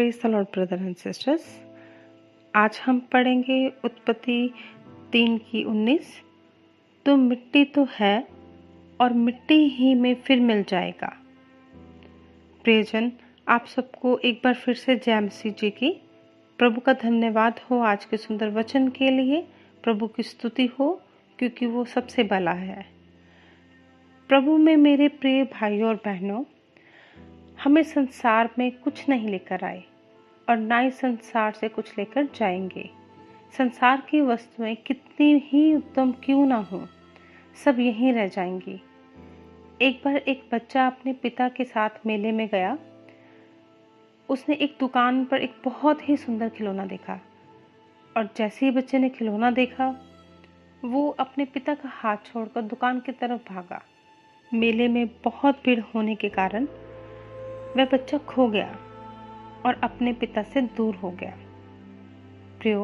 Praise the Lord brother and sisters. आज हम पढ़ेंगे उत्पत्ति 3:19। तो मिट्टी तो है और मिट्टी ही में फिर मिल जाएगा। प्रियजन, आप सबको एक बार फिर से जय मसीह जी की। प्रभु का धन्यवाद हो आज के सुंदर वचन के लिए। प्रभु की स्तुति हो क्योंकि वो सबसे भला है। प्रभु में मेरे प्रिय भाइयों और बहनों, हमें संसार में कुछ नहीं लेकर आए और ना ही संसार से कुछ लेकर जाएंगे। संसार की वस्तुएं कितनी ही उत्तम क्यों ना हो, सब यहीं रह जाएंगी। एक बार एक बच्चा अपने पिता के साथ मेले में गया। उसने एक दुकान पर एक बहुत ही सुंदर खिलौना देखा और जैसे ही बच्चे ने खिलौना देखा, वो अपने पिता का हाथ छोड़कर दुकान की तरफ भागा। मेले में बहुत भीड़ होने के कारण वह बच्चा खो गया और अपने पिता से दूर हो गया। प्रियो,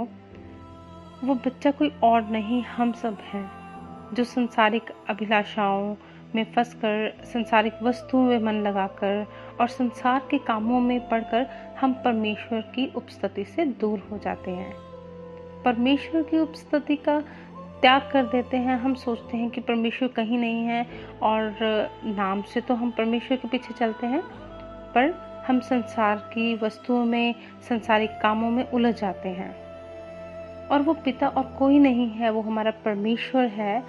वो बच्चा कोई और नहीं, हम सब हैं जो संसारिक अभिलाषाओं में फंसकर, संसारिक वस्तुओं में मन लगाकर और संसार के कामों में पड़कर हम परमेश्वर की उपस्थिति से दूर हो जाते हैं। परमेश्वर की उपस्थिति का त्याग कर देते हैं। हम सोचते हैं कि परमेश्वर कहीं नहीं है और नाम से तो हम परमेश्वर के पीछे चलते हैं, पर हम संसार की वस्तुओं में, संसारिक कामों में उलझ जाते हैं। और वो पिता और कोई नहीं है, वो हमारा परमेश्वर है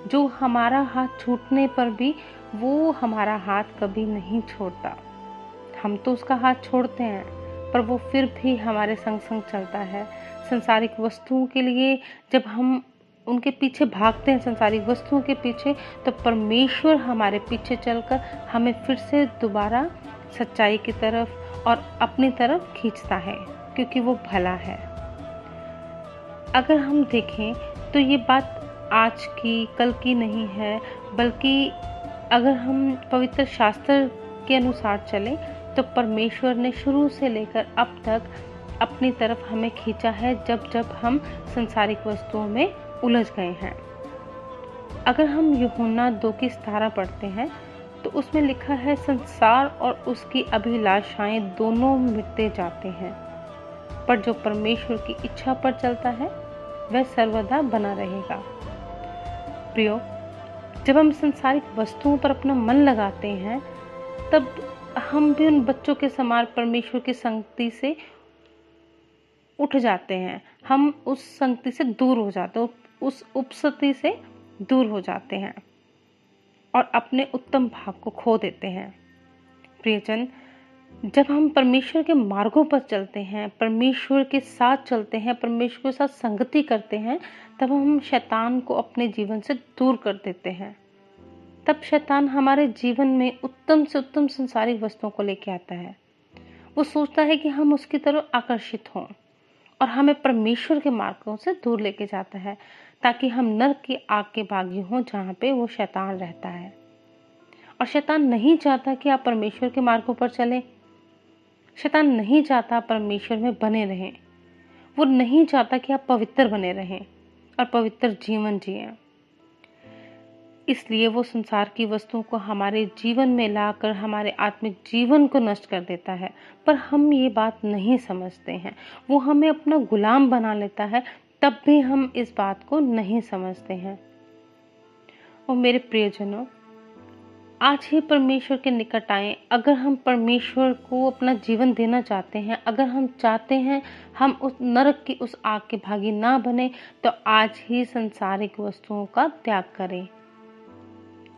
जो हमारा हाथ छूटने पर भी वो हमारा हाथ कभी नहीं छोड़ता। हम तो उसका हाथ छोड़ते हैं पर वो फिर भी हमारे संग संग चलता है। संसारिक वस्तुओं के लिए जब हम उनके पीछे भागते हैं, संसारिक वस्तुओं के पीछे, तो परमेश्वर हमारे पीछे चलकर हमें फिर से दोबारा सच्चाई की तरफ और अपनी तरफ खींचता है क्योंकि वो भला है। अगर हम देखें तो ये बात आज की, कल की नहीं है, बल्कि अगर हम पवित्र शास्त्र के अनुसार चलें तो परमेश्वर ने शुरू से लेकर अब तक अपनी तरफ हमें खींचा है जब जब हम संसारिक वस्तुओं में उलझ गए हैं। अगर हम यूहन्ना 2:17 पढ़ते हैं तो उसमें लिखा है, संसार और उसकी अभिलाषाएं दोनों मिटते जाते हैं, पर जो परमेश्वर की इच्छा पर चलता है वह सर्वदा बना रहेगा। प्रियो, जब हम संसारिक वस्तुओं पर अपना मन लगाते हैं तब हम भी उन बच्चों के समान परमेश्वर की संगति से उठ जाते हैं। हम उस संगति से दूर हो जाते हैं, उस उपस्थिति से दूर हो जाते हैं और अपने उत्तम भाव को खो देते हैं। प्रियजन, जब हम परमेश्वर के मार्गों पर चलते हैं, परमेश्वर के साथ चलते हैं, परमेश्वर के साथ संगति करते हैं, तब हम शैतान को अपने जीवन से दूर कर देते हैं। तब शैतान हमारे जीवन में उत्तम से उत्तम संसारिक वस्तुओं को लेके आता है। वो सोचता है कि हम उसकी तरफ आकर्षित हों और हमें परमेश्वर के मार्गों से दूर लेके जाता है ताकि हम नरक की आग के भागी हों जहाँ पे वो शैतान रहता है। और शैतान नहीं चाहता कि आप परमेश्वर के मार्गों पर चलें। शैतान नहीं चाहता परमेश्वर में बने रहें। वो नहीं चाहता कि आप पवित्र बने रहें और पवित्र जीवन जिएं। इसलिए वो संसार की वस्तुओं को हमारे जीवन में लाकर हमारे आत्मिक जीवन को नष्ट कर देता है, पर हम ये बात नहीं समझते हैं। वो हमें अपना गुलाम बना लेता है, तब भी हम इस बात को नहीं समझते हैं। और मेरे प्रियजनों, आज ही परमेश्वर के निकट आएं। अगर हम परमेश्वर को अपना जीवन देना चाहते हैं, अगर हम चाहते हैं हम उस नरक की उस आग के भागी ना बने, तो आज ही संसारिक वस्तुओं का त्याग करें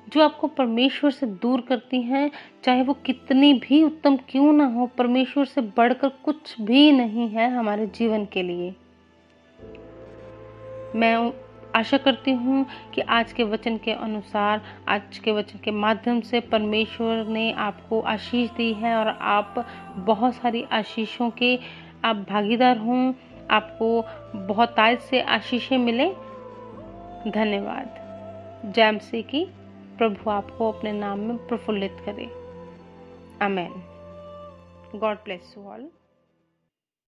जो आपको परमेश्वर से दूर करती हैं, चाहे वो कितनी भी उत्तम क्यों ना हो। परमेश्वर से बढ़कर कुछ भी नहीं है हमारे जीवन के लिए। मैं आशा करती हूँ कि आज के वचन के अनुसार, आज के वचन के माध्यम से परमेश्वर ने आपको आशीष दी है और आप बहुत सारी आशीषों के आप भागीदार हों, आपको बहुतायत से आशीषें मिले। धन्यवाद। जय मसीह की। प्रभु आपको अपने नाम में प्रफुल्लित करे। Amen. God bless you all.